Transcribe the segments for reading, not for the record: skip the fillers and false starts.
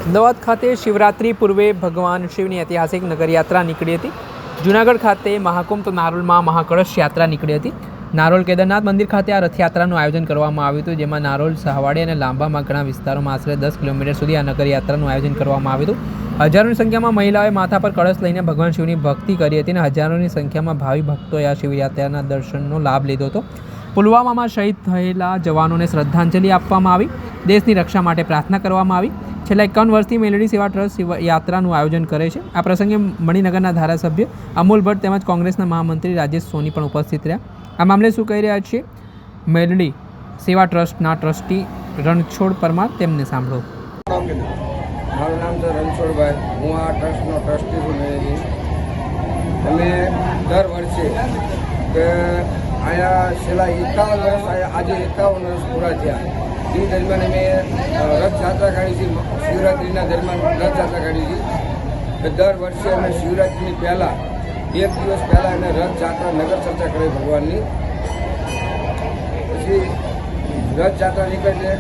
અમદાવાદ ખાતે શિવરાત્રિ પૂર્વે ભગવાન શિવની ઐતિહાસિક નગરયાત્રા નીકળી હતી। જૂનાગઢ ખાતે મહાકુંભ તો નારોલમાં મહાકળશ યાત્રા નીકળી હતી। નારોલ કેદારનાથ મંદિર ખાતે આ રથયાત્રાનું આયોજન કરવામાં આવ્યું હતું, જેમાં નારોલ, સહાવાડી અને લાંબામાં ઘણા વિસ્તારોમાં આશરે 10 કિલોમીટર સુધી આ નગરયાત્રાનું આયોજન કરવામાં આવ્યું હતું। હજારોની સંખ્યામાં મહિલાઓએ માથા પર કળશ લઈને ભગવાન શિવની ભક્તિ કરી હતી અને હજારોની સંખ્યામાં ભાવિ ભક્તોએ આ શિવયાત્રાના દર્શનનો લાભ લીધો હતો। પુલવામામાં શહીદ થયેલા જવાનોને શ્રદ્ધાંજલિ આપવામાં આવી, દેશની રક્ષા માટે પ્રાર્થના કરવામાં આવી। છેલ્લા 51 વર્ષથી મેલડી સેવા ટ્રસ્ટ યાત્રાનું આયોજન કરે છે। આ પ્રસંગે મણિનગરના ધારાસભ્ય અમૂલ ભટ્ટ તેમજ કોંગ્રેસના મહામંત્રી રાજેશ સોની પણ ઉપસ્થિત રહ્યા। આ મામલે શું કહી રહ્યા છે મેલડી સેવા ટ્રસ્ટના ટ્રસ્ટી રણછોડ પરમાર, તેમને સાંભળો। મારું નામ છે રણછોડભાઈ, હું આ ટ્રસ્ટનો ટ્રસ્ટી છું મેલડી। અમે દર વર્ષે કે અહીંયા છેલ્લા 51 વર્ષ, આજે 51 વર્ષ પૂરા થયા। એ દરમિયાન અમે રથયાત્રા કાઢી છે, શિવરાત્રિના દરમિયાન રથયાત્રા કાઢી છે। દર વર્ષે અમે શિવરાત્રિની પહેલાં 1 દિવસ પહેલાં એને રથયાત્રા નગર ચર્ચા કરી ભગવાનની। પછી રથયાત્રા નીકળે છે,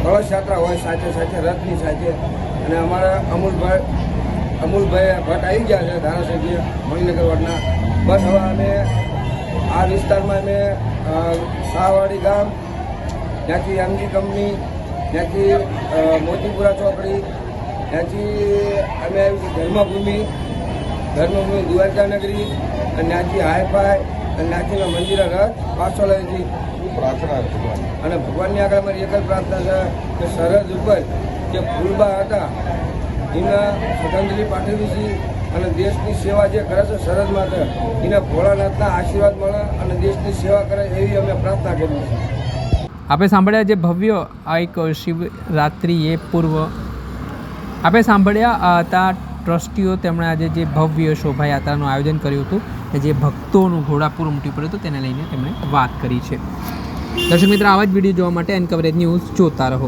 કળશ યાત્રા હોય સાથે સાથે રથની સાથે। અને અમારા અમૂલભાઈ ભટ્ટ આવી ગયા છે, ધારાસભ્ય મણિનગર વોર્ડના। બસ હવે અમે આ વિસ્તારમાં અમે શાહવાડી ગામ, ત્યાંથી એમજી કંપની, ત્યાંથી મોતીપુરા ચોકડી, ત્યાંથી અમે ધર્મભૂમિ દ્વારકા નગરી, અને ત્યાંથી હાઈફાઈ, અને ત્યાંથી મંદિરે રથ પાછો લઈ હતી પ્રાર્થના। અને ભગવાનની આગળ અમારી એક જ પ્રાર્થના છે કે સરહદ ઉપર જે ફૂલબા હતા એના શ્રદ્ધાંજલિ પાઠવી છે, અને દેશની સેવા જે કરે છે સરહદમાં એને ભોળાનાથના આશીર્વાદ મળે અને દેશની સેવા કરે એવી અમે પ્રાર્થના કરીએ છીએ। આપણે સાંભળ્યા જે ભવ્ય આ એક શિવરાત્રિ એ પૂર્વ આપણે સાંભળ્યા હતા ટ્રસ્ટીઓ, તેમણે આજે જે ભવ્ય શોભાયાત્રાનું આયોજન કર્યું હતું, જે ભક્તોનું ઘોડાપુર ઉમટી પડ્યું હતું, તેને લઈને તેમણે વાત કરી છે। દર્શક મિત્રો, આવા જ વિડીયો જોવા માટે એન કવરેજ ન્યૂઝ જોતા રહો।